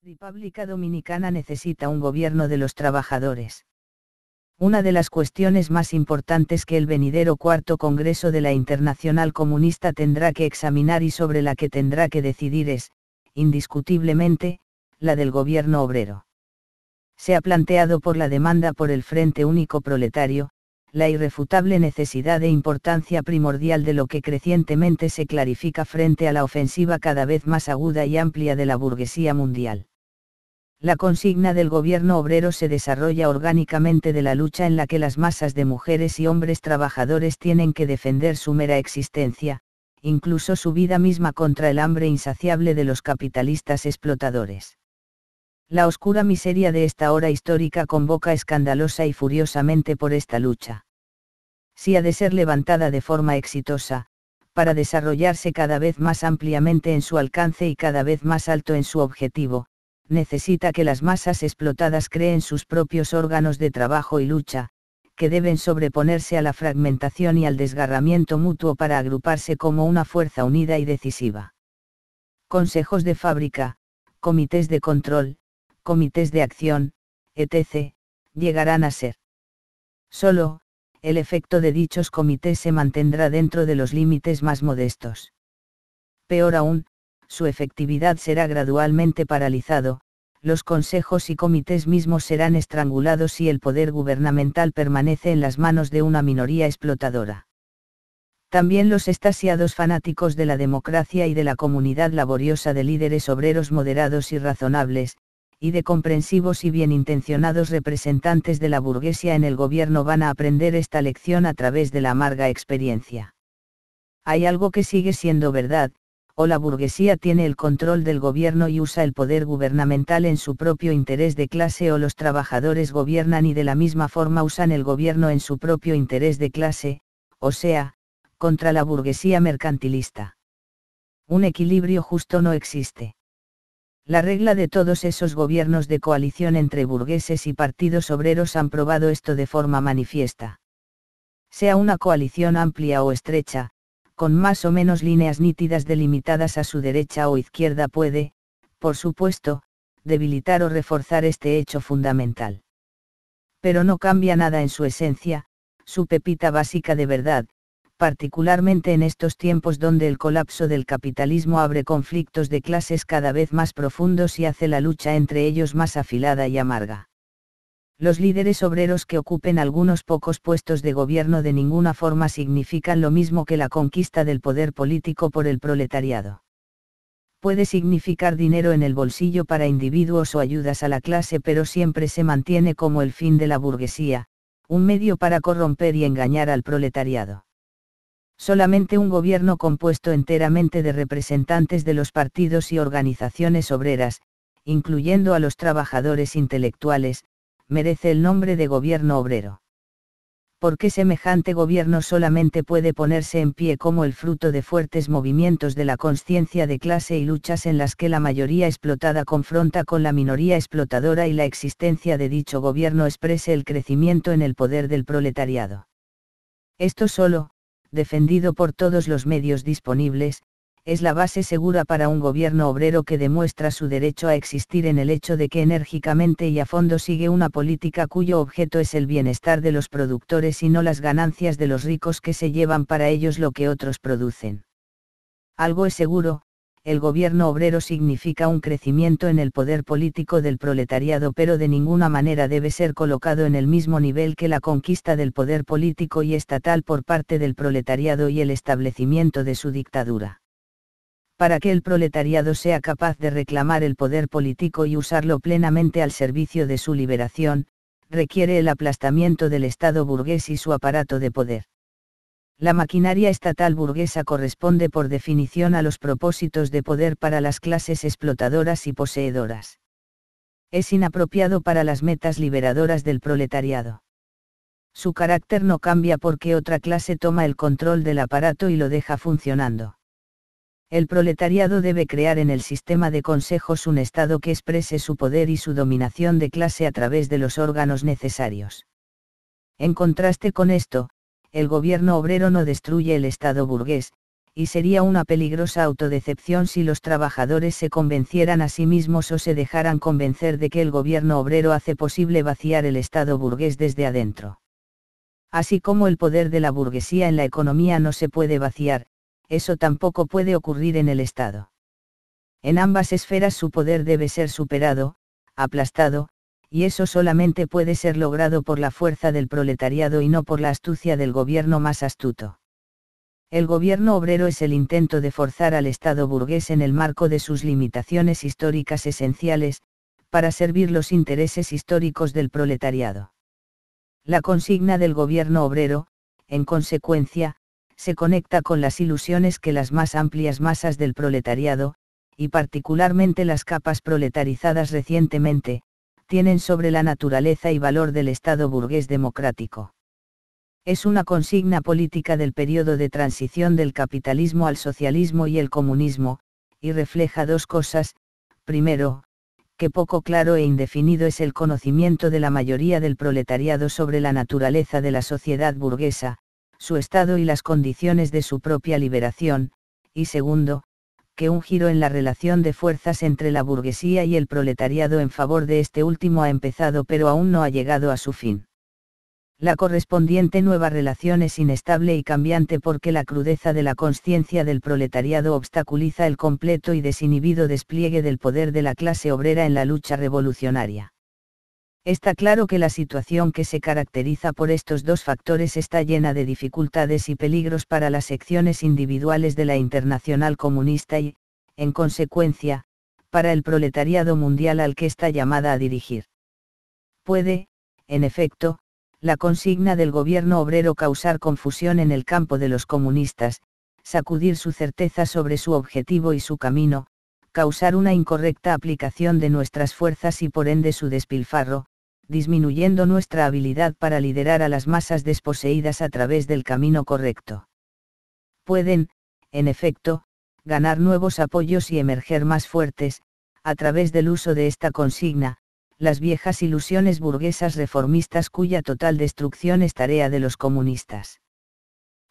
República Dominicana necesita un gobierno de los trabajadores. Una de las cuestiones más importantes que el venidero cuarto Congreso de la Internacional Comunista tendrá que examinar y sobre la que tendrá que decidir es, indiscutiblemente, la del gobierno obrero. Se ha planteado por la demanda por el Frente Único Proletario, la irrefutable necesidad e importancia primordial de lo que crecientemente se clarifica frente a la ofensiva cada vez más aguda y amplia de la burguesía mundial. La consigna del gobierno obrero se desarrolla orgánicamente de la lucha en la que las masas de mujeres y hombres trabajadores tienen que defender su mera existencia, incluso su vida misma contra el hambre insaciable de los capitalistas explotadores. La oscura miseria de esta hora histórica convoca escandalosa y furiosamente por esta lucha. Si ha de ser levantada de forma exitosa, para desarrollarse cada vez más ampliamente en su alcance y cada vez más alto en su objetivo, necesita que las masas explotadas creen sus propios órganos de trabajo y lucha, que deben sobreponerse a la fragmentación y al desgarramiento mutuo para agruparse como una fuerza unida y decisiva. Consejos de fábrica, comités de control, comités de acción, etc., llegarán a ser. Solo, el efecto de dichos comités se mantendrá dentro de los límites más modestos. Peor aún, su efectividad será gradualmente paralizado, los consejos y comités mismos serán estrangulados si el poder gubernamental permanece en las manos de una minoría explotadora. También los extasiados fanáticos de la democracia y de la comunidad laboriosa de líderes obreros moderados y razonables, y de comprensivos y bien intencionados representantes de la burguesía en el gobierno van a aprender esta lección a través de la amarga experiencia. Hay algo que sigue siendo verdad: o la burguesía tiene el control del gobierno y usa el poder gubernamental en su propio interés de clase, o los trabajadores gobiernan y de la misma forma usan el gobierno en su propio interés de clase, o sea, contra la burguesía mercantilista. Un equilibrio justo no existe. La regla de todos esos gobiernos de coalición entre burgueses y partidos obreros han probado esto de forma manifiesta. Sea una coalición amplia o estrecha, con más o menos líneas nítidas delimitadas a su derecha o izquierda puede, por supuesto, debilitar o reforzar este hecho fundamental. Pero no cambia nada en su esencia, su pepita básica de verdad, particularmente en estos tiempos donde el colapso del capitalismo abre conflictos de clases cada vez más profundos y hace la lucha entre ellos más afilada y amarga. Los líderes obreros que ocupen algunos pocos puestos de gobierno de ninguna forma significan lo mismo que la conquista del poder político por el proletariado. Puede significar dinero en el bolsillo para individuos o ayudas a la clase, pero siempre se mantiene como el fin de la burguesía, un medio para corromper y engañar al proletariado. Solamente un gobierno compuesto enteramente de representantes de los partidos y organizaciones obreras, incluyendo a los trabajadores intelectuales, merece el nombre de gobierno obrero. Porque semejante gobierno solamente puede ponerse en pie como el fruto de fuertes movimientos de la conciencia de clase y luchas en las que la mayoría explotada confronta con la minoría explotadora y la existencia de dicho gobierno exprese el crecimiento en el poder del proletariado. Esto solo, defendido por todos los medios disponibles, es la base segura para un gobierno obrero que demuestra su derecho a existir en el hecho de que enérgicamente y a fondo sigue una política cuyo objeto es el bienestar de los productores y no las ganancias de los ricos que se llevan para ellos lo que otros producen. Algo es seguro: el gobierno obrero significa un crecimiento en el poder político del proletariado, pero de ninguna manera debe ser colocado en el mismo nivel que la conquista del poder político y estatal por parte del proletariado y el establecimiento de su dictadura. Para que el proletariado sea capaz de reclamar el poder político y usarlo plenamente al servicio de su liberación, requiere el aplastamiento del Estado burgués y su aparato de poder. La maquinaria estatal burguesa corresponde por definición a los propósitos de poder para las clases explotadoras y poseedoras. Es inapropiado para las metas liberadoras del proletariado. Su carácter no cambia porque otra clase toma el control del aparato y lo deja funcionando. El proletariado debe crear en el sistema de consejos un Estado que exprese su poder y su dominación de clase a través de los órganos necesarios. En contraste con esto, el gobierno obrero no destruye el Estado burgués, y sería una peligrosa autodecepción si los trabajadores se convencieran a sí mismos o se dejaran convencer de que el gobierno obrero hace posible vaciar el Estado burgués desde adentro. Así como el poder de la burguesía en la economía no se puede vaciar, eso tampoco puede ocurrir en el Estado. En ambas esferas su poder debe ser superado, aplastado, y eso solamente puede ser logrado por la fuerza del proletariado y no por la astucia del gobierno más astuto. El gobierno obrero es el intento de forzar al Estado burgués en el marco de sus limitaciones históricas esenciales, para servir los intereses históricos del proletariado. La consigna del gobierno obrero, en consecuencia, se conecta con las ilusiones que las más amplias masas del proletariado, y particularmente las capas proletarizadas recientemente, tienen sobre la naturaleza y valor del Estado burgués democrático. Es una consigna política del periodo de transición del capitalismo al socialismo y el comunismo, y refleja dos cosas: primero, que poco claro e indefinido es el conocimiento de la mayoría del proletariado sobre la naturaleza de la sociedad burguesa, su estado y las condiciones de su propia liberación, y segundo, que un giro en la relación de fuerzas entre la burguesía y el proletariado en favor de este último ha empezado pero aún no ha llegado a su fin. La correspondiente nueva relación es inestable y cambiante porque la crudeza de la consciencia del proletariado obstaculiza el completo y desinhibido despliegue del poder de la clase obrera en la lucha revolucionaria. Está claro que la situación que se caracteriza por estos dos factores está llena de dificultades y peligros para las secciones individuales de la Internacional Comunista y, en consecuencia, para el proletariado mundial al que está llamada a dirigir. Puede, en efecto, la consigna del gobierno obrero causar confusión en el campo de los comunistas, sacudir su certeza sobre su objetivo y su camino, causar una incorrecta aplicación de nuestras fuerzas y por ende su despilfarro, disminuyendo nuestra habilidad para liderar a las masas desposeídas a través del camino correcto. Pueden, en efecto, ganar nuevos apoyos y emerger más fuertes, a través del uso de esta consigna, las viejas ilusiones burguesas reformistas cuya total destrucción es tarea de los comunistas.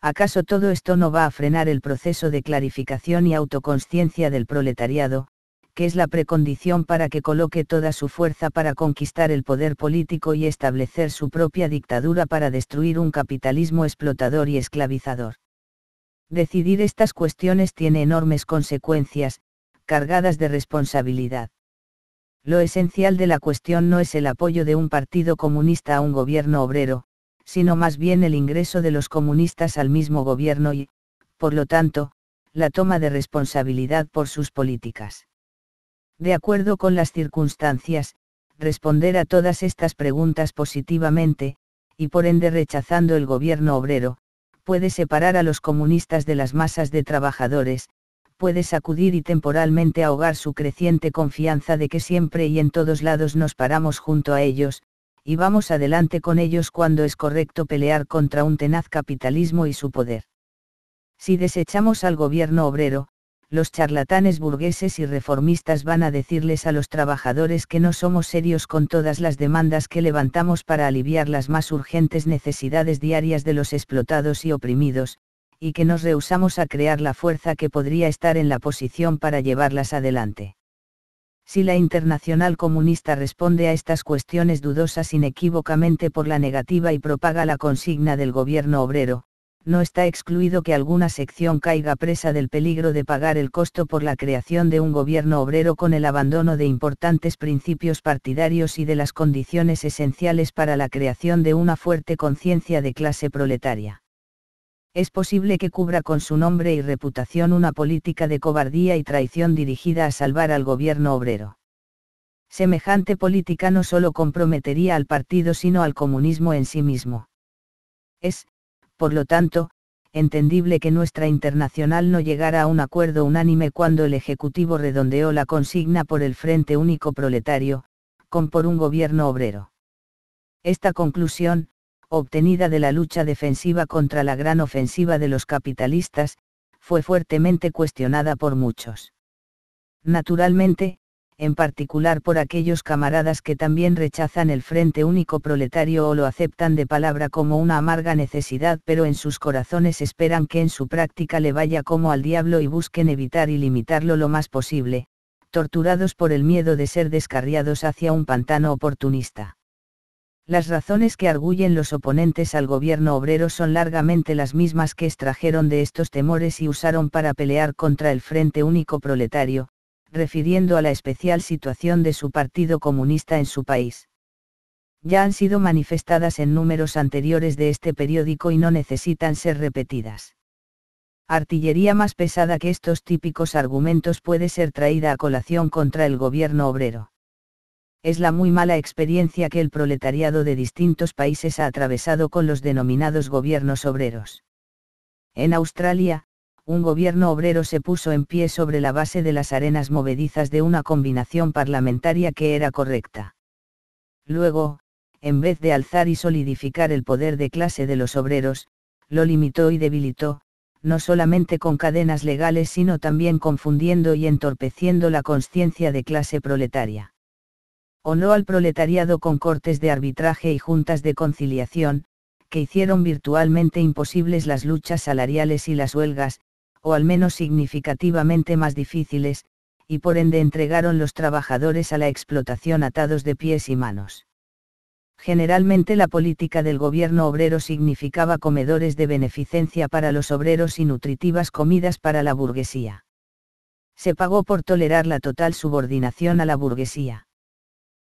¿Acaso todo esto no va a frenar el proceso de clarificación y autoconsciencia del proletariado, que es la precondición para que coloque toda su fuerza para conquistar el poder político y establecer su propia dictadura para destruir un capitalismo explotador y esclavizador? Decidir estas cuestiones tiene enormes consecuencias, cargadas de responsabilidad. Lo esencial de la cuestión no es el apoyo de un partido comunista a un gobierno obrero, sino más bien el ingreso de los comunistas al mismo gobierno y, por lo tanto, la toma de responsabilidad por sus políticas. De acuerdo con las circunstancias, responder a todas estas preguntas positivamente, y por ende rechazando el gobierno obrero, puede separar a los comunistas de las masas de trabajadores, puede sacudir y temporalmente ahogar su creciente confianza de que siempre y en todos lados nos paramos junto a ellos, y vamos adelante con ellos cuando es correcto pelear contra un tenaz capitalismo y su poder. Si desechamos al gobierno obrero, los charlatanes burgueses y reformistas van a decirles a los trabajadores que no somos serios con todas las demandas que levantamos para aliviar las más urgentes necesidades diarias de los explotados y oprimidos, y que nos rehusamos a crear la fuerza que podría estar en la posición para llevarlas adelante. Si la Internacional Comunista responde a estas cuestiones dudosas inequívocamente por la negativa y propaga la consigna del gobierno obrero, no está excluido que alguna sección caiga presa del peligro de pagar el costo por la creación de un gobierno obrero con el abandono de importantes principios partidarios y de las condiciones esenciales para la creación de una fuerte conciencia de clase proletaria. Es posible que cubra con su nombre y reputación una política de cobardía y traición dirigida a salvar al gobierno obrero. Semejante política no solo comprometería al partido sino al comunismo en sí mismo. Es, por lo tanto, entendible que nuestra Internacional no llegara a un acuerdo unánime cuando el Ejecutivo redondeó la consigna por el Frente Único Proletario, con por un gobierno obrero. Esta conclusión, obtenida de la lucha defensiva contra la gran ofensiva de los capitalistas, fue fuertemente cuestionada por muchos. Naturalmente, en particular por aquellos camaradas que también rechazan el Frente Único Proletario o lo aceptan de palabra como una amarga necesidad, pero en sus corazones esperan que en su práctica le vaya como al diablo y busquen evitar y limitarlo lo más posible, torturados por el miedo de ser descarriados hacia un pantano oportunista. Las razones que arguyen los oponentes al gobierno obrero son largamente las mismas que extrajeron de estos temores y usaron para pelear contra el Frente Único Proletario, refiriendo a la especial situación de su Partido Comunista en su país. Ya han sido manifestadas en números anteriores de este periódico y no necesitan ser repetidas. Artillería más pesada que estos típicos argumentos puede ser traída a colación contra el gobierno obrero. Es la muy mala experiencia que el proletariado de distintos países ha atravesado con los denominados gobiernos obreros. En Australia, un gobierno obrero se puso en pie sobre la base de las arenas movedizas de una combinación parlamentaria que era correcta. Luego, en vez de alzar y solidificar el poder de clase de los obreros, lo limitó y debilitó, no solamente con cadenas legales sino también confundiendo y entorpeciendo la consciencia de clase proletaria. Honró al proletariado con cortes de arbitraje y juntas de conciliación, que hicieron virtualmente imposibles las luchas salariales y las huelgas, o al menos significativamente más difíciles, y por ende entregaron los trabajadores a la explotación atados de pies y manos. Generalmente la política del gobierno obrero significaba comedores de beneficencia para los obreros y nutritivas comidas para la burguesía. Se pagó por tolerar la total subordinación a la burguesía.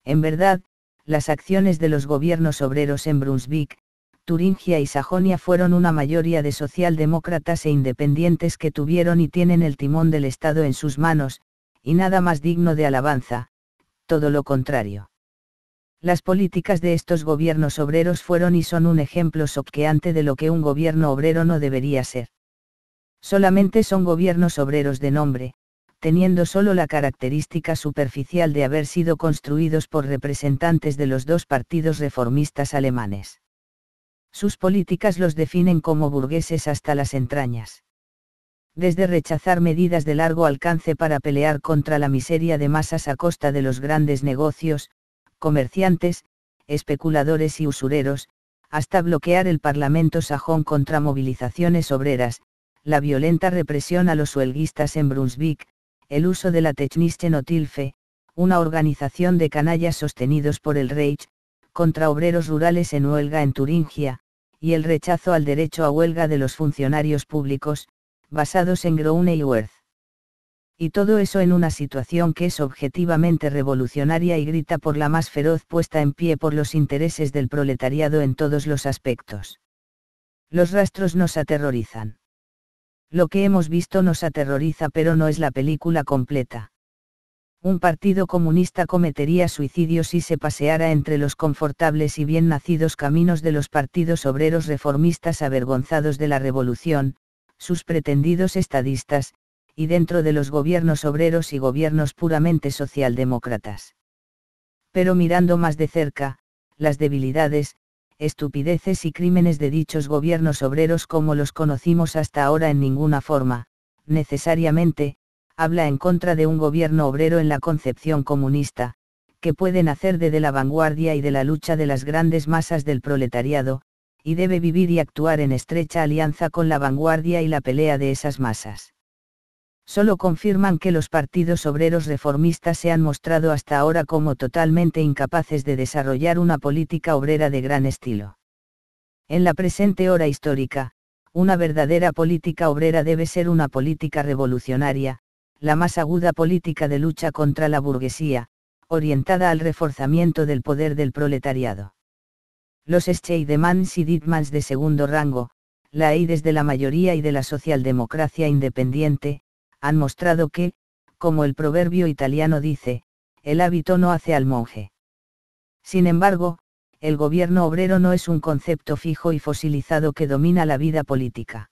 En verdad, las acciones de los gobiernos obreros en Brunswick, Turingia y Sajonia fueron una mayoría de socialdemócratas e independientes que tuvieron y tienen el timón del Estado en sus manos, y nada más digno de alabanza, todo lo contrario. Las políticas de estos gobiernos obreros fueron y son un ejemplo choqueante de lo que un gobierno obrero no debería ser. Solamente son gobiernos obreros de nombre, teniendo solo la característica superficial de haber sido construidos por representantes de los dos partidos reformistas alemanes. Sus políticas los definen como burgueses hasta las entrañas. Desde rechazar medidas de largo alcance para pelear contra la miseria de masas a costa de los grandes negocios, comerciantes, especuladores y usureros, hasta bloquear el Parlamento sajón contra movilizaciones obreras, la violenta represión a los huelguistas en Brunswick, el uso de la Technische Nothilfe, una organización de canallas sostenidos por el Reich, contra obreros rurales en huelga en Turingia, y el rechazo al derecho a huelga de los funcionarios públicos, basados en Groune y Werth. Y todo eso en una situación que es objetivamente revolucionaria y grita por la más feroz puesta en pie por los intereses del proletariado en todos los aspectos. Los rastros nos aterrorizan. Lo que hemos visto nos aterroriza, pero no es la película completa. Un partido comunista cometería suicidio si se paseara entre los confortables y bien nacidos caminos de los partidos obreros reformistas avergonzados de la revolución, sus pretendidos estadistas, y dentro de los gobiernos obreros y gobiernos puramente socialdemócratas. Pero mirando más de cerca, las debilidades, estupideces y crímenes de dichos gobiernos obreros como los conocimos hasta ahora en ninguna forma, necesariamente, habla en contra de un gobierno obrero en la concepción comunista, que puede nacer de la vanguardia y de la lucha de las grandes masas del proletariado, y debe vivir y actuar en estrecha alianza con la vanguardia y la pelea de esas masas. Solo confirman que los partidos obreros reformistas se han mostrado hasta ahora como totalmente incapaces de desarrollar una política obrera de gran estilo. En la presente hora histórica, una verdadera política obrera debe ser una política revolucionaria, la más aguda política de lucha contra la burguesía, orientada al reforzamiento del poder del proletariado. Los Scheidemans y Dittmans de segundo rango, la aides de la mayoría y de la socialdemocracia independiente, han mostrado que, como el proverbio italiano dice, el hábito no hace al monje. Sin embargo, el gobierno obrero no es un concepto fijo y fosilizado que domina la vida política.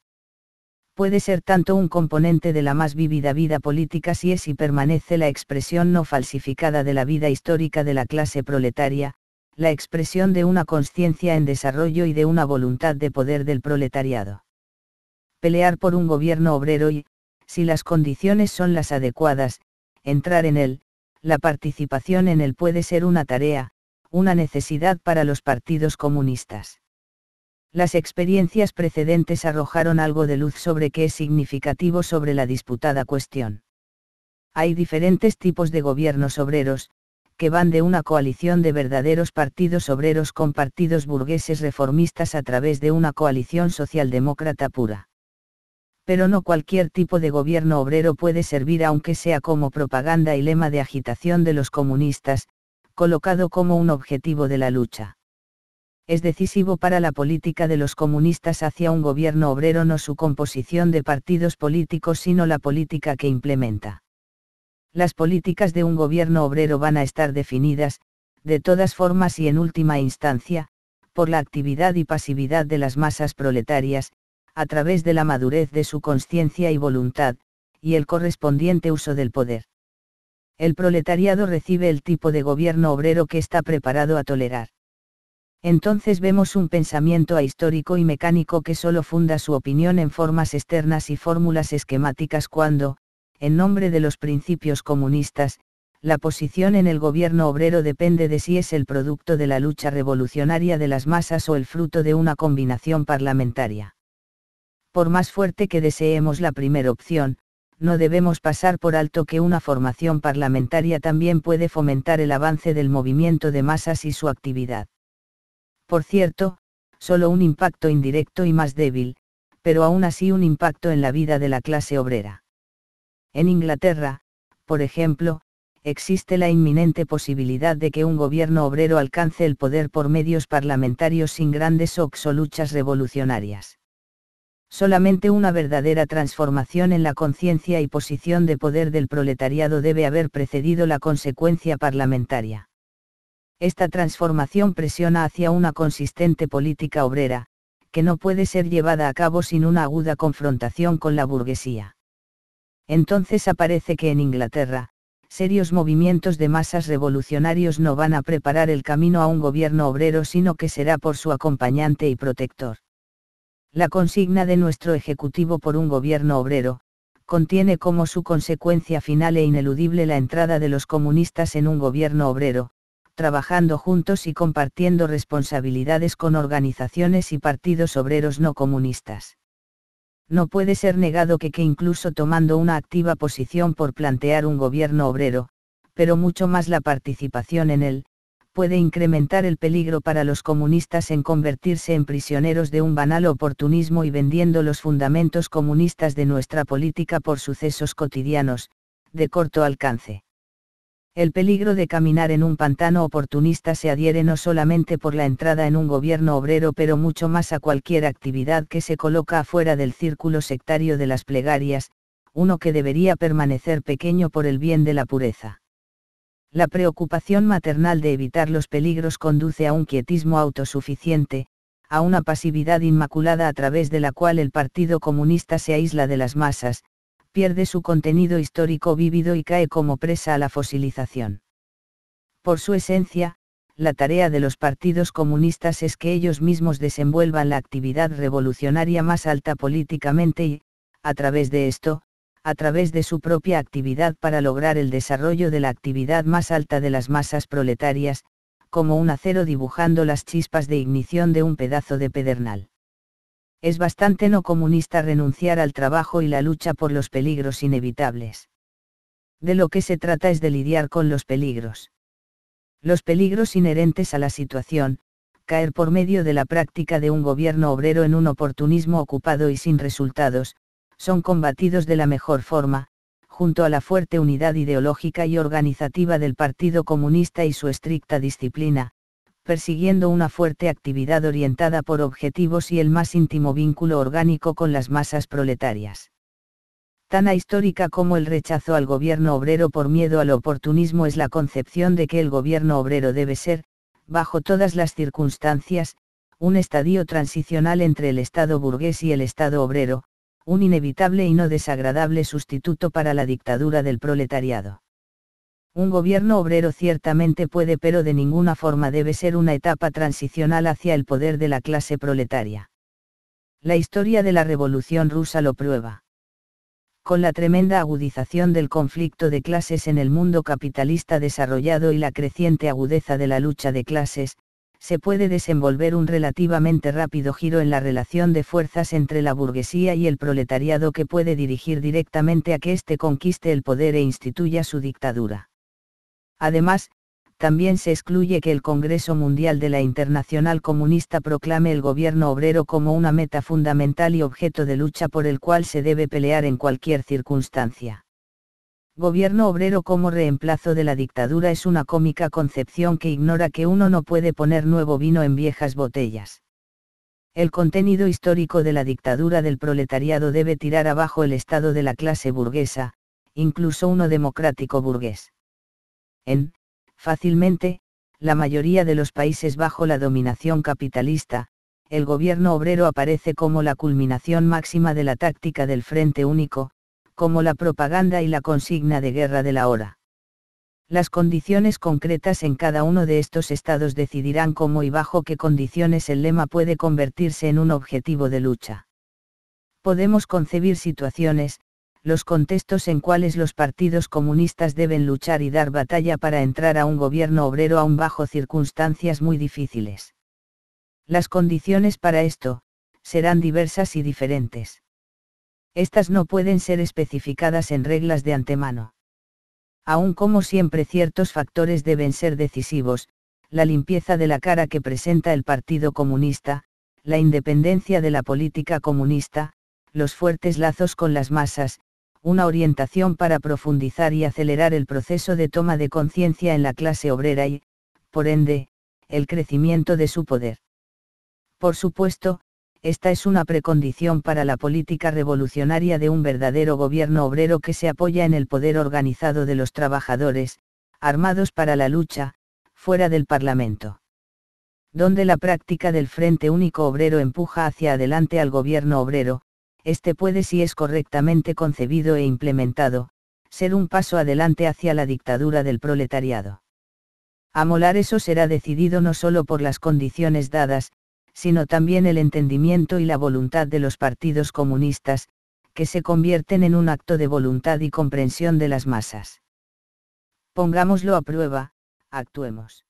Puede ser tanto un componente de la más vívida vida política si es y permanece la expresión no falsificada de la vida histórica de la clase proletaria, la expresión de una conciencia en desarrollo y de una voluntad de poder del proletariado. Pelear por un gobierno obrero y, si las condiciones son las adecuadas, entrar en él, la participación en él puede ser una tarea, una necesidad para los partidos comunistas. Las experiencias precedentes arrojaron algo de luz sobre qué es significativo sobre la disputada cuestión. Hay diferentes tipos de gobiernos obreros, que van de una coalición de verdaderos partidos obreros con partidos burgueses reformistas a través de una coalición socialdemócrata pura. Pero no cualquier tipo de gobierno obrero puede servir aunque sea como propaganda y lema de agitación de los comunistas, colocado como un objetivo de la lucha. Es decisivo para la política de los comunistas hacia un gobierno obrero no su composición de partidos políticos sino la política que implementa. Las políticas de un gobierno obrero van a estar definidas, de todas formas y en última instancia, por la actividad y pasividad de las masas proletarias, a través de la madurez de su conciencia y voluntad, y el correspondiente uso del poder. El proletariado recibe el tipo de gobierno obrero que está preparado a tolerar. Entonces vemos un pensamiento ahistórico y mecánico que solo funda su opinión en formas externas y fórmulas esquemáticas cuando, en nombre de los principios comunistas, la posición en el gobierno obrero depende de si es el producto de la lucha revolucionaria de las masas o el fruto de una combinación parlamentaria. Por más fuerte que deseemos la primera opción, no debemos pasar por alto que una formación parlamentaria también puede fomentar el avance del movimiento de masas y su actividad. Por cierto, solo un impacto indirecto y más débil, pero aún así un impacto en la vida de la clase obrera. En Inglaterra, por ejemplo, existe la inminente posibilidad de que un gobierno obrero alcance el poder por medios parlamentarios sin grandes shocks o luchas revolucionarias. Solamente una verdadera transformación en la conciencia y posición de poder del proletariado debe haber precedido la consecuencia parlamentaria. Esta transformación presiona hacia una consistente política obrera, que no puede ser llevada a cabo sin una aguda confrontación con la burguesía. Entonces aparece que en Inglaterra, serios movimientos de masas revolucionarios no van a preparar el camino a un gobierno obrero sino que será por su acompañante y protector. La consigna de nuestro Ejecutivo por un gobierno obrero, contiene como su consecuencia final e ineludible la entrada de los comunistas en un gobierno obrero, trabajando juntos y compartiendo responsabilidades con organizaciones y partidos obreros no comunistas. No puede ser negado que incluso tomando una activa posición por plantear un gobierno obrero, pero mucho más la participación en él, puede incrementar el peligro para los comunistas en convertirse en prisioneros de un banal oportunismo y vendiendo los fundamentos comunistas de nuestra política por sucesos cotidianos, de corto alcance. El peligro de caminar en un pantano oportunista se adhiere no solamente por la entrada en un gobierno obrero pero mucho más a cualquier actividad que se coloca afuera del círculo sectario de las plegarias, uno que debería permanecer pequeño por el bien de la pureza. La preocupación maternal de evitar los peligros conduce a un quietismo autosuficiente, a una pasividad inmaculada a través de la cual el Partido Comunista se aísla de las masas, pierde su contenido histórico vívido y cae como presa a la fosilización. Por su esencia, la tarea de los partidos comunistas es que ellos mismos desenvuelvan la actividad revolucionaria más alta políticamente y, a través de esto, a través de su propia actividad para lograr el desarrollo de la actividad más alta de las masas proletarias, como un acero dibujando las chispas de ignición de un pedazo de pedernal. Es bastante no comunista renunciar al trabajo y la lucha por los peligros inevitables. De lo que se trata es de lidiar con los peligros. Los peligros inherentes a la situación, caer por medio de la práctica de un gobierno obrero en un oportunismo ocupado y sin resultados, son combatidos de la mejor forma, junto a la fuerte unidad ideológica y organizativa del Partido Comunista y su estricta disciplina, persiguiendo una fuerte actividad orientada por objetivos y el más íntimo vínculo orgánico con las masas proletarias. Tan ahistórica como el rechazo al gobierno obrero por miedo al oportunismo es la concepción de que el gobierno obrero debe ser, bajo todas las circunstancias, un estadio transicional entre el Estado burgués y el Estado obrero, un inevitable y no desagradable sustituto para la dictadura del proletariado. Un gobierno obrero ciertamente puede, pero de ninguna forma debe ser una etapa transicional hacia el poder de la clase proletaria. La historia de la Revolución Rusa lo prueba. Con la tremenda agudización del conflicto de clases en el mundo capitalista desarrollado y la creciente agudeza de la lucha de clases, se puede desenvolver un relativamente rápido giro en la relación de fuerzas entre la burguesía y el proletariado que puede dirigir directamente a que éste conquiste el poder e instituya su dictadura. Además, también se excluye que el Congreso Mundial de la Internacional Comunista proclame el gobierno obrero como una meta fundamental y objeto de lucha por el cual se debe pelear en cualquier circunstancia. Gobierno obrero como reemplazo de la dictadura es una cómica concepción que ignora que uno no puede poner nuevo vino en viejas botellas. El contenido histórico de la dictadura del proletariado debe tirar abajo el estado de la clase burguesa, incluso uno democrático burgués. Fácilmente, la mayoría de los países bajo la dominación capitalista, el gobierno obrero aparece como la culminación máxima de la táctica del Frente Único, como la propaganda y la consigna de guerra de la hora. Las condiciones concretas en cada uno de estos estados decidirán cómo y bajo qué condiciones el lema puede convertirse en un objetivo de lucha. Podemos concebir situaciones, los contextos en cuales los partidos comunistas deben luchar y dar batalla para entrar a un gobierno obrero aún bajo circunstancias muy difíciles. Las condiciones para esto, serán diversas y diferentes. Estas no pueden ser especificadas en reglas de antemano. Aun como siempre ciertos factores deben ser decisivos, la limpieza de la cara que presenta el Partido Comunista, la independencia de la política comunista, los fuertes lazos con las masas, una orientación para profundizar y acelerar el proceso de toma de conciencia en la clase obrera y, por ende, el crecimiento de su poder. Por supuesto, esta es una precondición para la política revolucionaria de un verdadero gobierno obrero que se apoya en el poder organizado de los trabajadores, armados para la lucha, fuera del Parlamento. Donde la práctica del Frente Único Obrero empuja hacia adelante al gobierno obrero, este puede, si es correctamente concebido e implementado, ser un paso adelante hacia la dictadura del proletariado. Amolar eso será decidido no solo por las condiciones dadas, sino también el entendimiento y la voluntad de los partidos comunistas, que se convierten en un acto de voluntad y comprensión de las masas. Pongámoslo a prueba, actuemos.